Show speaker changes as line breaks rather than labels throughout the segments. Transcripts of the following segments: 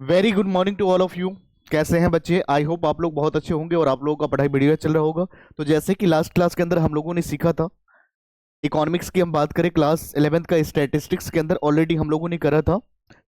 Very good morning to all of you. कैसे हैं बच्चे? आई होप आप लोग बहुत अच्छे होंगे और आप लोगों का पढ़ाई बढ़िया चल रहा होगा। तो जैसे कि लास्ट क्लास के अंदर हम लोगों ने सीखा था, इकोनॉमिक्स की हम बात करें, क्लास 11th का स्टैटिस्टिक्स के अंदर ऑलरेडी हम लोगों ने करा था।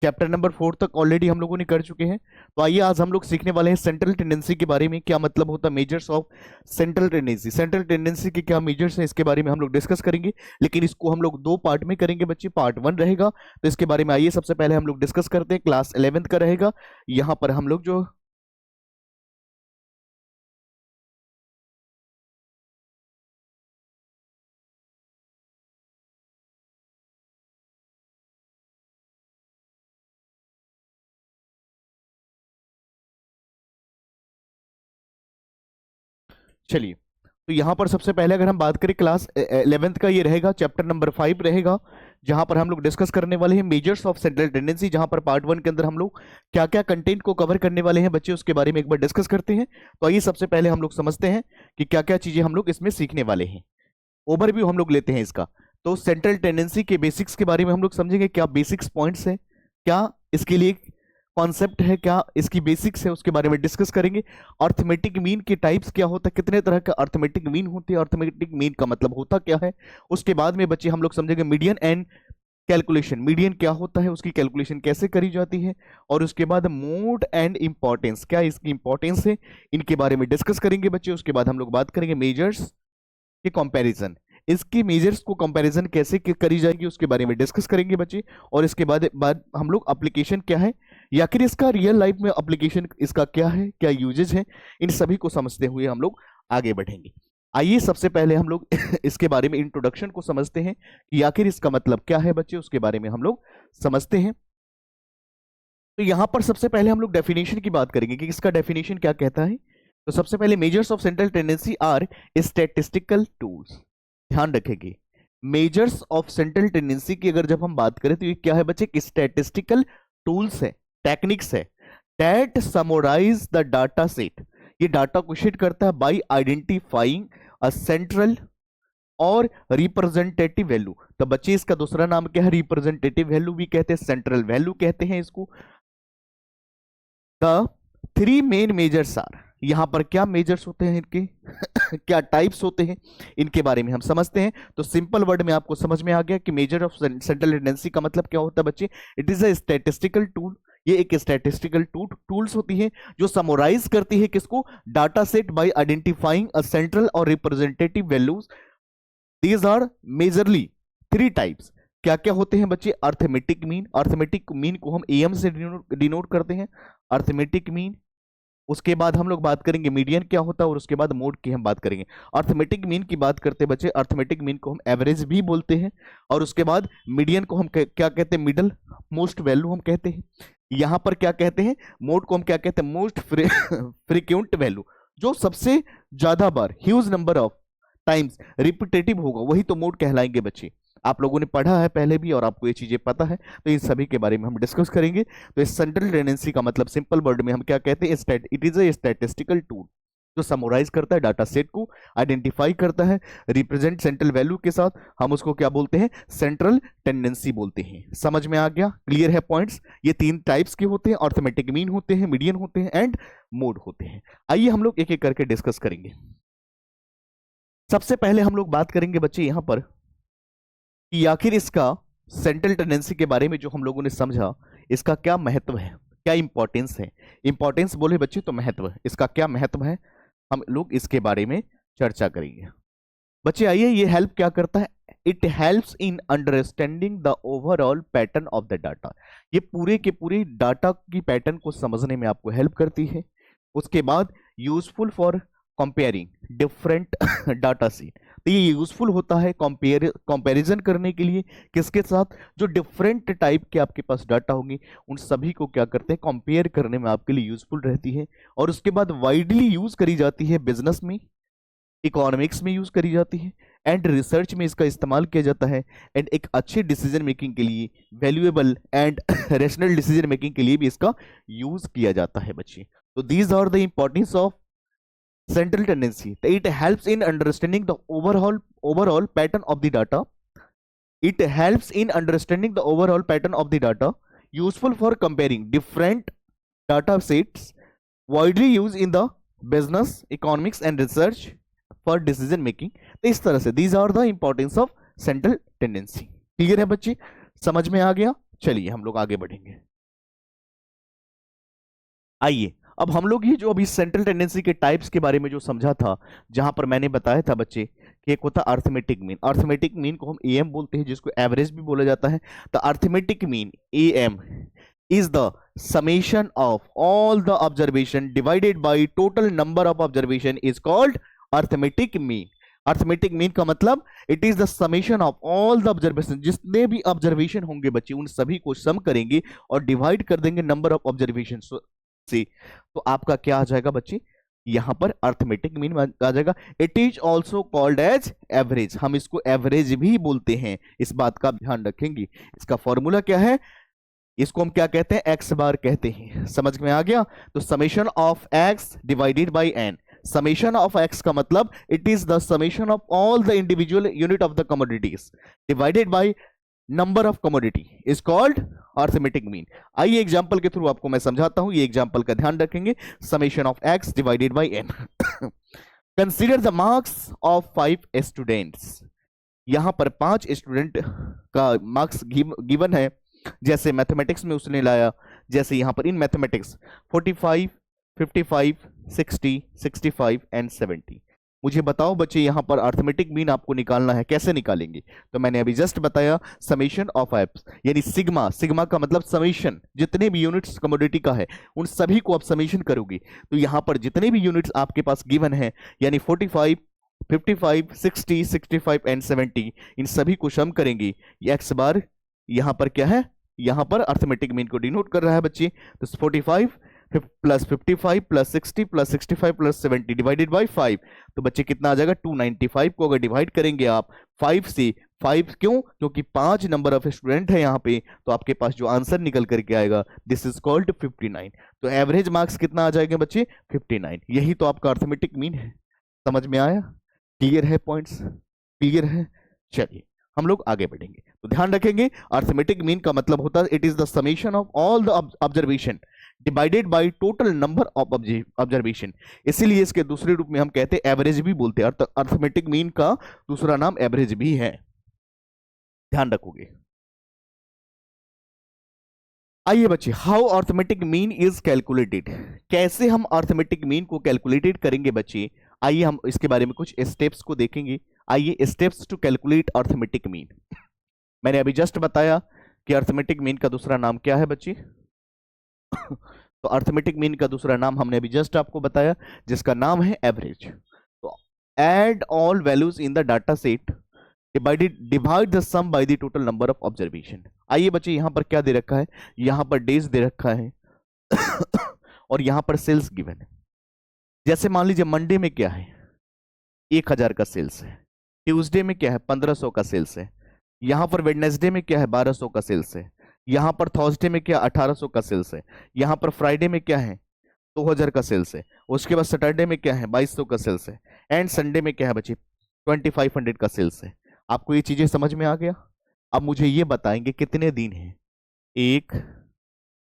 चैप्टर नंबर 4 तक ऑलरेडी हम लोगों ने कर चुके हैं। तो आइए आज हम लोग सीखने वाले हैं सेंट्रल टेंडेंसी के बारे में। क्या मतलब होता है measures of central tendency? Central tendency के क्या मेजर्स हैं, इसके बारे में हम लोग डिस्कस करेंगे। लेकिन इसको हम लोग दो पार्ट में करेंगे बच्चे। पार्ट 1 रहेगा, तो इसके बारे में आइए सबसे पहले हम लोग डिस्कस करते हैं। क्लास 11th का रहेगा। यहाँ पर हम लोग जो चलिए, तो यहाँ पर सबसे पहले अगर हम बात करें क्लास 11th का, ये रहेगा चैप्टर नंबर 5 रहेगा, जहां पर हम लोग डिस्कस करने वाले हैं मेजर्स ऑफ सेंट्रल टेंडेंसी। जहां पर पार्ट 1 के अंदर हम लोग क्या क्या कंटेंट को कवर करने वाले हैं बच्चे, उसके बारे में एक बार डिस्कस करते हैं। तो आइए सबसे पहले हम लोग समझते हैं कि क्या क्या चीजें हम लोग इसमें सीखने वाले हैं। ओवरव्यू हम लोग लेते हैं इसका। तो सेंट्रल टेंडेंसी के बेसिक्स के बारे में हम लोग समझेंगे, क्या बेसिक्स पॉइंट्स हैं, क्या इसके लिए कॉन्सेप्ट है, क्या इसकी बेसिक्स है, उसके बारे में डिस्कस करेंगे। अर्थमेटिक मीन के टाइप्स क्या होता है, कितने तरह का अर्थमेटिक मीन होती है, अर्थमेटिक मीन का मतलब होता क्या है। उसके बाद में बच्चे हम लोग समझेंगे मीडियन एंड कैलकुलेशन, मीडियन क्या होता है, उसकी कैलकुलेशन कैसे करी जाती है। और उसके बाद मोड एंड इंपॉर्टेंस, क्या इसकी इंपॉर्टेंस है, इनके बारे में डिस्कस करेंगे बच्चे। उसके बाद हम लोग बात करेंगे मेजर्स के कंपैरिजन, इसकी मेजर्स को कंपैरिजन कैसे करी जाएगी, उसके बारे में डिस्कस करेंगे बच्चे। और इसके बाद हम लोग एप्लीकेशन क्या है, या फिर इसका रियल लाइफ में एप्लीकेशन इसका क्या है, क्या यूजेज है, इन सभी को समझते हुए हम लोग आगे बढ़ेंगे। आइए सबसे पहले हम लोग इसके बारे में इंट्रोडक्शन को समझते हैं कि आखिर इसका मतलब क्या है बच्चे, उसके बारे में हम लोग समझते हैं। तो यहां पर सबसे पहले हम लोग डेफिनेशन की बात करेंगे कि इसका डेफिनेशन क्या कहता है। तो सबसे पहले measures of central tendency are statistical tools. ध्यान रखेंगे, मेजर्स ऑफ सेंट्रल टेंडेंसी की अगर जब हम बात करें तो ये क्या है बच्चे, स्टैटिस्टिकल टूल्स है, टेक्निक्स है, that summarise the data set. ये डाटा को शेड करता है बाय आइडेंटिफाइंग अ सेंट्रल और रिप्रेजेंटेटिव वैल्यू। तो बच्चे इसका दूसरा नाम क्या है, रिप्रेजेंटेटिव वैल्यू भी कहते हैं, सेंट्रल वैल्यू कहते हैं इसको। The three main measures are, यहां पर क्या मेजर्स होते हैं इनके क्या टाइप्स होते हैं, इनके बारे में हम समझते हैं। तो सिंपल वर्ड में आपको समझ में आ गया कि मेजर ऑफ सेंट्रल टेंडेंसी का मतलब क्या होता है बच्चे। It is a statistical tool, ये एक स्टैटिस्टिकल टूल्स होती है जो समराइज करती है किसको, data set by identifying a central और representative values. These are majorly three types. क्या क्या होते हैं बच्चे, अर्थमेटिक मीन, अर्थमेटिक मीन को हम एम से डिनोट करते हैं, अर्थमेटिक मीन। उसके बाद हम लोग बात करेंगे मीडियन क्या होता है, और उसके बाद मोड की हम बात करेंगे। अर्थमेटिक मीन की बात करते हैं बच्चे, अर्थमेटिक मीन को हम एवरेज भी बोलते हैं। और उसके बाद मीडियन को हम क्या कहते हैं, मिडल मोस्ट वैल्यू हम कहते हैं। यहां पर क्या कहते हैं, मोड को हम क्या कहते हैं, मोस्ट फ्रिक्वेंट वैल्यू, जो सबसे ज्यादा बार, huge number of times repetitive होगा, वही तो मोड कहलाएंगे बच्चे। आप लोगों ने पढ़ा है पहले भी और आपको ये चीजें पता है, तो इन सभी के बारे में हम डिस्कस करेंगे। तो इस सेंट्रल टेंडेंसी का मतलब सिंपल वर्ड में हम क्या कहते हैं, it is a statistical tool जो समराइज करता है डाटा सेट को, आइडेंटिफाई करता है रिप्रेजेंट सेंट्रल वैल्यू के साथ, हम उसको क्या बोलते हैं, सेंट्रल टेंडेंसी बोलते हैं। समझ में आ गया, क्लियर है पॉइंट्स। ये तीन टाइप्स के होते हैं, अर्थमेटिक मीन होते हैं, मीडियन होते हैं एंड मोड होते हैं। आइए हम लोग एक एक करके डिस्कस करेंगे। सबसे पहले हम लोग बात करेंगे बच्चे यहां पर कि आखिर इसका सेंट्रल टेंडेंसी के बारे में जो हम लोगों ने समझा, इसका क्या महत्व है, क्या इंपॉर्टेंस है। इंपॉर्टेंस बोले बच्चे तो महत्व, इसका क्या महत्व है, हम लोग इसके बारे में चर्चा करेंगे। बच्चे आइए, ये हेल्प क्या करता है, it helps in understanding the overall pattern of the data. ये पूरे के पूरे डाटा की पैटर्न को समझने में आपको हेल्प करती है। उसके बाद useful for comparing different data set, तो ये यूजफुल होता है कंपैरिजन करने के लिए, किसके साथ, जो डिफरेंट टाइप के आपके पास डाटा होंगे उन सभी को क्या करते हैं, कंपेयर करने में आपके लिए यूजफुल रहती है। और उसके बाद वाइडली यूज करी जाती है, बिजनेस में, इकोनॉमिक्स में यूज करी जाती है एंड रिसर्च में इसका इस्तेमाल किया जाता है। एंड एक अच्छे डिसीजन मेकिंग के लिए, valuable and rational decision making के लिए भी इसका यूज किया जाता है बच्चे। तो these are the importance of central tendency. It helps in understanding the overall pattern of the data. It helps in understanding the overall pattern of the data, useful for comparing different data sets widely used in the business, economics and research for decision making. तो इस तरह से these are the importance of central tendency. Clear है बच्चे, समझ में आ गया? चलिए हम लोग आगे बढ़ेंगे। आइए अब हम लोग ये जो अभी सेंट्रल टेंडेंसी के टाइप्स के बारे में जो समझा था, जहां पर मैंने बताया था बच्चे कि एक होता अर्थमेटिक मीन। अर्थमेटिक मीन को हम एएम बोलते हैं, जिसको एवरेज भी बोला जाता है। The arithmetic mean am is the summation of all the observation divided by total number of observation is called arithmetic mean। arithmetic mean का मतलब it is the summation of all the observation, जितने भी observation होंगे बच्चे उन सभी को सम करेंगे और डिवाइड कर देंगे नंबर ऑफ ऑब्जर्वेशन से, तो आपका क्या आ जाएगा बच्चे, यहां पर अर्थमेटिक मीन आ जाएगा। It is also called as average, हम इसको एवरेज भी बोलते हैं, इस बात का ध्यान रखेंगे। इसका फॉर्मूला क्या है, इसको हम क्या कहते हैं, एक्स बार कहते हैं। समझ में आ गया? तो summation of x divided by N. Summation of X का मतलब it is the summation of all the individual unit of the commodities divided by number of commodity is called arithmetic mean. आइए एग्जांपल के through आपको मैं समझाता हूं, ये example का ध्यान रखेंगे। Summation of x divided by N. Consider the marks of 5 students. यहां पर 5 स्टूडेंट का मार्क्स गिवन है, जैसे मैथमेटिक्स में उसने लाया, जैसे यहां पर इन मैथमेटिक्स 45, 55, 60, 65 एंड 70। मुझे बताओ बच्चे, यहां पर अर्थमेटिक मीन आपको निकालना है, कैसे निकालेंगे? तो मैंने अभी जस्ट बताया समेशन ऑफ एप्स, यानी सिग्मा। सिग्मा का मतलब समेशन, जितने भी यूनिट्स कमोडिटी का है उन सभी को आप समेशन करोगे। तो यहां पर जितने भी यूनिट्स आपके पास गिवन है, यानी 45, 55, 60, 65 एंड 70, इन सभी को सम करेंगे। एक्स बार यहां पर क्या है, यहां पर अर्थमेटिक मीन को डिनोट कर रहा है बच्चे। तो 45 plus 55 plus 60 plus 65 plus 70 divided by 5, तो बच्चे कितना आ जाएगा 295 को अगर डिवाइड करेंगे आप 5 से, 5 क्यों, क्योंकि 5 नंबर ऑफ स्टूडेंट है यहाँ पे, तो आपके पास जो आंसर निकल करके आएगा दिस इज कॉल्ड 59। तो एवरेज मार्क्स कितना आ जाएगा बच्चे, 59। यही तो आपका अर्थमेटिक मीन है। समझ में आया? क्लियर है? पॉइंट्स क्लियर है? चलिए हम लोग आगे बढ़ेंगे। तो ध्यान रखेंगे, अर्थमेटिक मीन का मतलब होता है it is the summation of all the observation divided by total number of observation. इसीलिए इसके दूसरे रूप में हम कहते हैं एवरेज भी बोलते हैं। अर्थमेटिक मीन का दूसरा नाम एवरेज भी है, ध्यान रखोगे। आइए बच्चे, how arithmetic mean is calculated. कैसे हम अर्थमेटिक मीन को कैलकुलेटेड करेंगे बच्चे, आइए हम इसके बारे में कुछ स्टेप्स को देखेंगे। आइए, steps to calculate arithmetic mean. मैंने अभी जस्ट बताया कि अर्थमेटिक मीन का दूसरा नाम क्या है बच्चे। तो अर्थमेटिक मीन का दूसरा नाम हमने अभी जस्ट आपको बताया, जिसका नाम है एवरेज। तो add all values in the data set divide the sum by the total number of observation. आइए बच्चे, यहां पर क्या दे रखा है, यहां पर डेज दे रखा है और यहां पर सेल्स गिवन है। जैसे मान लीजिए मंडे में क्या है, 1000 का सेल्स है। ट्यूसडे में क्या है, 1500 का सेल्स है। यहां पर वेडनेसडे में क्या है, 1200 का सेल्स है। यहां पर थर्सडे में क्या, 1800 का सेल्स है। यहां पर फ्राइडे में क्या है, 2000 का सेल्स है। उसके बाद सैटरडे में क्या है, 2200 का सेल्स है। एंड संडे में क्या है बच्चे, 2500 का सेल्स है। आपको ये चीजें समझ में आ गया? अब मुझे ये बताएंगे कितने दिन हैं, 1,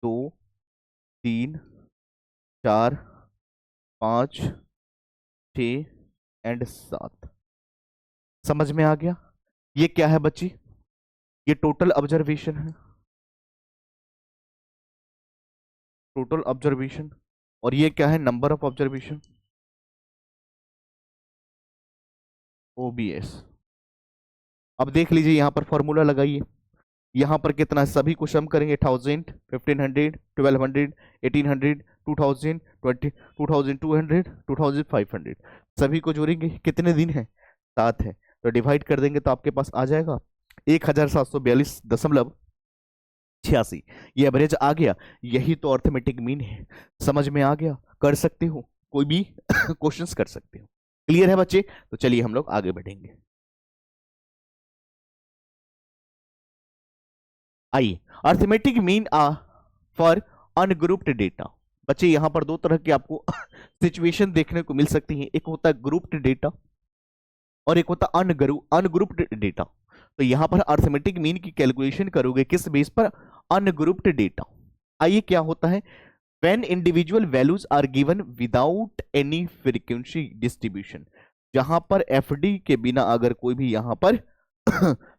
2, 3, 4, 5, 6 एंड 7। समझ में आ गया? ये क्या है बच्ची, ये टोटल ऑब्जर्वेशन है, टोटल ऑब्जर्वेशन। और ये क्या है, नंबर ऑफ ऑब्जर्वेशन, ओबीएस। अब देख लीजिए, यहां पर फॉर्मूला लगाइए। यहां पर कितना, सभी को सम करेंगे, 1000, 1500, 1200, 1800, 2000, 2200, 2500, सभी को जोड़ेंगे। कितने दिन है, 7 है। तो डिवाइड कर देंगे तो आपके पास आ जाएगा 1742.86। ये एवरेज आ गया। यही तो अर्थमेटिक मीन है। समझ में आ गया? कर सकते हो, कोई भी क्वेश्चंस कर सकते हो। क्लियर है बच्चे? तो चलिए हम लोग आगे बढ़ेंगे। आइए, arithmetic mean for ungrouped data. बच्चे यहां पर दो तरह की आपको सिचुएशन देखने को मिल सकती है। एक होता है ग्रुप्ड डेटा और एक होता है अनग्रुप्ड डेटा। तो यहां पर अर्थमेटिक मीन की कैलकुलेशन करोगे किस बेस पर, अनग्रुप्ड डेटा। आइए, क्या होता है, when individual values are given without any frequency distribution, जहां पर एफडी के बिना अगर कोई भी यहां पर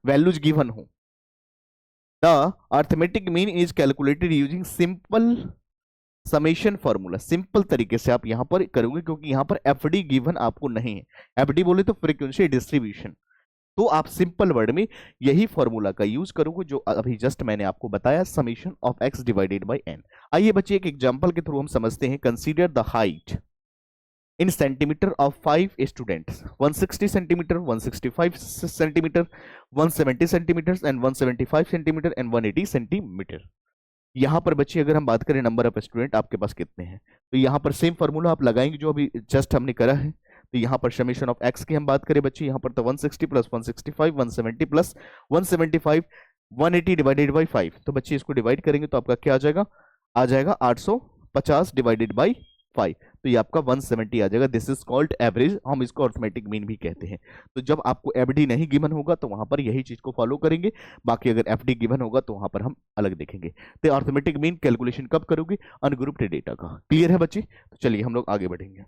वैल्यूज गिवन हो, the arithmetic mean is calculated using simple summation formula. Simple तरीके से आप यहां पर करोगे, क्योंकि यहां पर एफडी गिवन आपको नहीं है। एफडी बोले तो फ्रीक्वेंसी डिस्ट्रीब्यूशन, तो आप सिंपल वर्ड में यही फॉर्मूला का यूज करोगे जो अभी जस्ट मैंने आपको बताया, summation of x divided by N. आइए बच्चे एक एग्जांपल के थ्रू हम समझते हैं। Consider the height in centimetre of 5 students, 160 centimetre, 165 centimetre, 170 centimetre and 175 centimetre and 180 centimetre. यहां पर बच्चे अगर हम बात करें नंबर ऑफ स्टूडेंट आपके पास कितने हैं, तो यहां पर सेम फॉर्मूला आप लगाएंगे जो अभी जस्ट हमने करा है। तो यहाँ पर समेशन ऑफ एक्स की हम बात करें बच्चे, यहाँ पर तो 160 प्लस 165, 170 प्लस 175, 180 डिवाइडेड बाई 5। तो बच्चे इसको डिवाइड करेंगे तो आपका क्या आ जाएगा 850 डिवाइडेड बाई 5। तो ये आपका 170 आ जाएगा। दिस इज कॉल्ड एवरेज, हम इसको अर्थमेटिक मीन भी कहते हैं। तो जब आपको एफडी नहीं गिवन होगा तो वहां पर यही चीज को फॉलो करेंगे, बाकी अगर एफडी गिवन होगा तो वहां पर हम अलग देखेंगे। तो अर्थमेटिक मीन कैलकुलेशन कब करोगे? अनग्रुप्ड डेटा का। क्लियर है बच्चे? तो चलिए हम लोग आगे बढ़ेंगे।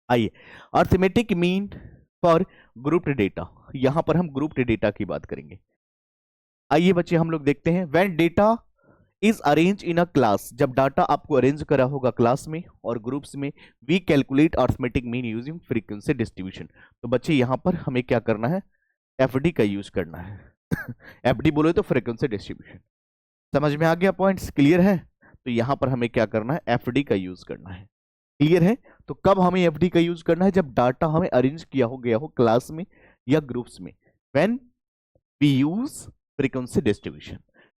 आइए, arithmetic mean for grouped data, यहां पर हम ग्रुप्ड डेटा की बात करेंगे। आइए बच्चे हम लोग देखते हैं। When data is arrange in a class, जब डाटा आपको अरेंज करा होगा क्लास में और ग्रुप्स में, we calculate arithmetic mean using frequency distribution. तो बच्चे यहां पर हमें क्या करना है? एफडी का यूज करना है। एफडी बोले तो फ्रीक्वेंसी डिस्ट्रीब्यूशन। समझ में आ गया? पॉइंट्स क्लियर है? तो यहां पर हमें क्या करना है? एफडी का यूज करना है। क्लियर है? तो कब हमें एफडी का यूज करना है? जब डाटा हमें अरेंज किया हो गया हो क्लास में या ग्रुप्स में, when we use frequency distribution.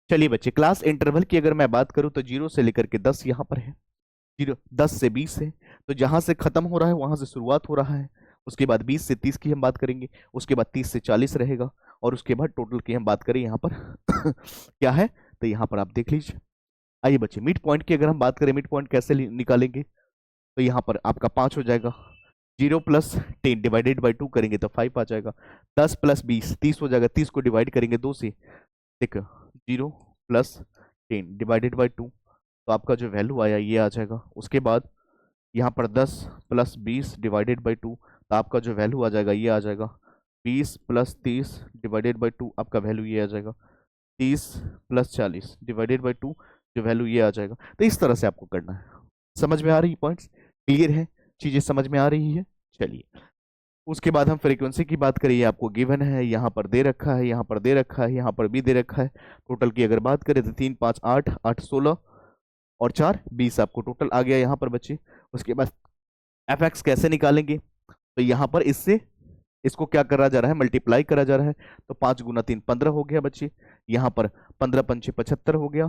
चलिए बच्चे, क्लास इंटरवल की अगर मैं बात करूं तो 0 से लेकर के 10 यहां पर है, 10 से 20 है। तो जहां से खत्म हो रहा है वहां से शुरुआत हो रहा है। उसके बाद 20 से 30 की हम बात करेंगे, उसके बाद 30 से 40 रहेगा, और उसके बाद टोटल की हम बात करें यहाँ पर क्या है, तो यहाँ पर आप देख लीजिए। आइए बच्चे, मिड पॉइंट की अगर हम बात करें, मिड पॉइंट कैसे निकालेंगे? तो यहाँ पर आपका 5 हो जाएगा। 0 प्लस 10 डिवाइडेड बाई 2 करेंगे तो 5 आ जाएगा। 10 प्लस 20 30 हो जाएगा। 30 को डिवाइड करेंगे 2 से, ठीक है, 0 प्लस 10 डिवाइडेड बाई 2, तो आपका जो वैल्यू आया ये आ जाएगा। उसके बाद यहाँ पर 10 प्लस 20 डिवाइडेड बाई 2, तो आपका जो वैल्यू आ जाएगा ये आ जाएगा। 20 प्लस 30 डिवाइडेड बाई 2, आपका वैल्यू ये आ जाएगा। 30 प्लस 40 डिवाइडेड बाई 2, जो वैल्यू ये आ जाएगा। तो इस तरह से आपको करना है। समझ में आ रही पॉइंट्स? क्लियर है? चीजें समझ में आ रही है? चलिए, उसके बाद हम फ्रीक्वेंसी की बात करिए। आपको गिवन है, यहाँ पर दे रखा है, यहाँ पर दे रखा है, यहाँ पर भी दे रखा है। टोटल की अगर बात करें तो 3 5 8 8 16 और 4 20 आपको टोटल आ गया यहाँ पर बच्चे। उसके बाद एफ एक्स कैसे निकालेंगे? तो यहाँ पर इससे इसको क्या करा जा रहा है? मल्टीप्लाई करा जा रहा है। तो 5 गुना 3 15 हो गया बच्चे। यहाँ पर 15 पंचे 75 हो गया,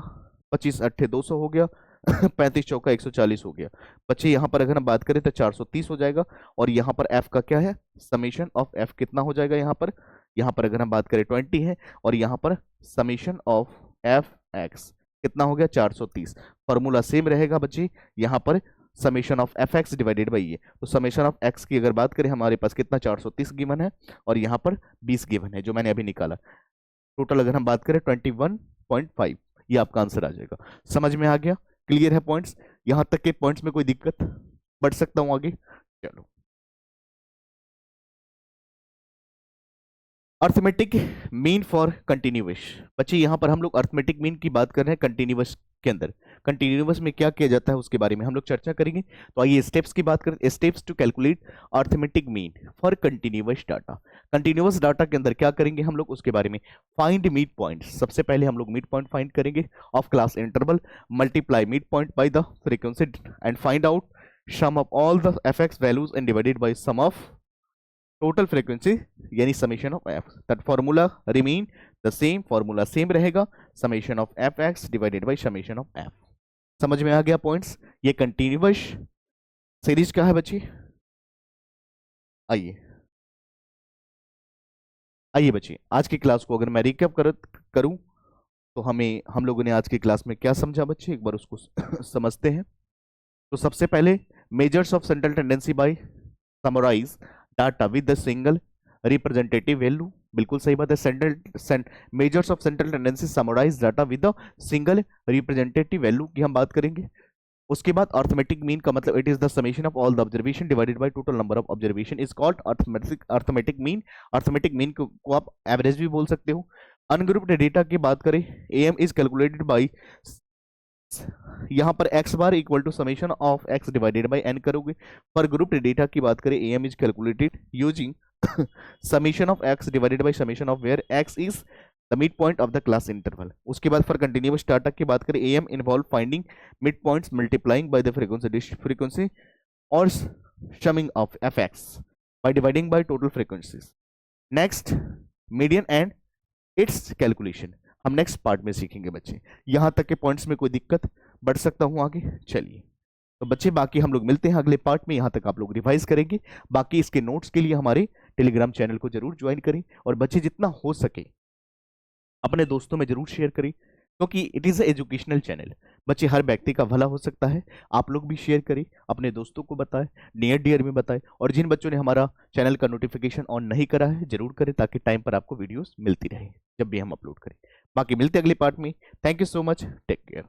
25 अट्ठे 200 हो गया, 35 चौका 140 हो गया बच्चे। यहाँ पर अगर हम बात करें तो 430 हो जाएगा। और यहाँ पर एफ का क्या है? समेशन ऑफ एफ कितना हो जाएगा? यहाँ पर अगर हम बात करें 20 है, और यहाँ पर समेशन ऑफ एफ एक्स कितना हो गया? 430। फॉर्मूला सेम रहेगा बच्चे, यहाँ पर summation of f x divided by ये। तो समेशन ऑफ एक्स की अगर बात करें, हमारे पास कितना? 430 गिवन है, और यहाँ पर 20 गिवन है जो मैंने अभी निकाला। टोटल अगर हम बात करें 21.5, ये आपका आंसर आ जाएगा। समझ में आ गया? क्लियर है पॉइंट्स? यहां तक के पॉइंट्स में कोई दिक्कत? बढ़ सकता हूं आगे? चलो, अर्थमेटिक मीन फॉर कंटिन्यूअस। बच्चे यहां पर हम लोग अर्थमेटिक मीन की बात कर रहे हैं कंटिन्यूअस के अंदर। कंटिन्यूअस में क्या किया जाता है उसके बारे में हम लोग चर्चा करेंगे। तो आइए स्टेप्स की बात करें। Steps to calculate arithmetic mean for continuous data. Continuous data के अंदर क्या करेंगे हम लोग उसके बारे में। फाइंड मिड पॉइंट, सबसे पहले हम लोग मिड पॉइंट फाइंड करेंगे of class interval. Multiply mid point by the frequency and find out sum of all the f x values and divided by sum of total frequency, यानी summation of f. That formula remain the same, formula same रहेगा, summation of f x divided by summation of f. समझ में आ गया points? ये continuous series क्या है बच्ची? आइए आइए बच्ची, आज की क्लास को अगर मैं रिकैप करूं तो हम लोगों ने आज की क्लास में क्या समझा बच्चे, एक बार उसको समझते हैं। तो सबसे पहले measures of central tendency by summarise data with the single representative value. बिल्कुल सही बात है। Measures of central tendency summarise data with the single representative value की हम बात करेंगे। उसके बाद अर्थमेटिक मीन का मतलब it is the summation of all the observation divided by total number of observation is called arithmetic mean. Arithmetic mean को आप एवरेज भी बोल सकते हो। अनग्रुप्ड डेटा की बात करें, एम इज कैलकुलेटेड बाय, यहां पर x bar equal to summation of x divided by n करोगे। पर ग्रुप्ड डेटा की बात करें, m is calculated using summation of x divided by summation of where x is the mid point of the class interval. उसके बाद for continuous data की बात करें, m involve finding mid points multiplying by the frequency और summing of f x by dividing by total frequencies. Next, median and it's calculation हम next part में सीखेंगे बच्चे। यहां तक के पॉइंट्स में कोई दिक्कत, बढ़ सकता हूं आगे? चलिए तो बच्चे बाकी हम लोग मिलते हैं अगले पार्ट में। यहां तक आप लोग रिवाइज करेंगे। बाकी इसके नोट्स के लिए हमारे टेलीग्राम चैनल को जरूर ज्वाइन करें और बच्चे जितना हो सके अपने दोस्तों में जरूर शेयर करें, क्योंकि इट इज़ एजुकेशनल चैनल। बच्चे हर व्यक्ति का भला हो सकता है। आप लोग भी शेयर करें, अपने दोस्तों को बताएं, नियर डियर में बताएं, और जिन बच्चों ने हमारा चैनल का नोटिफिकेशन ऑन नहीं करा है जरूर करें, ताकि टाइम पर आपको वीडियोस मिलती रहे जब भी हम अपलोड करें। बाकी मिलते हैं अगले पार्ट में। Thank you so much, take care.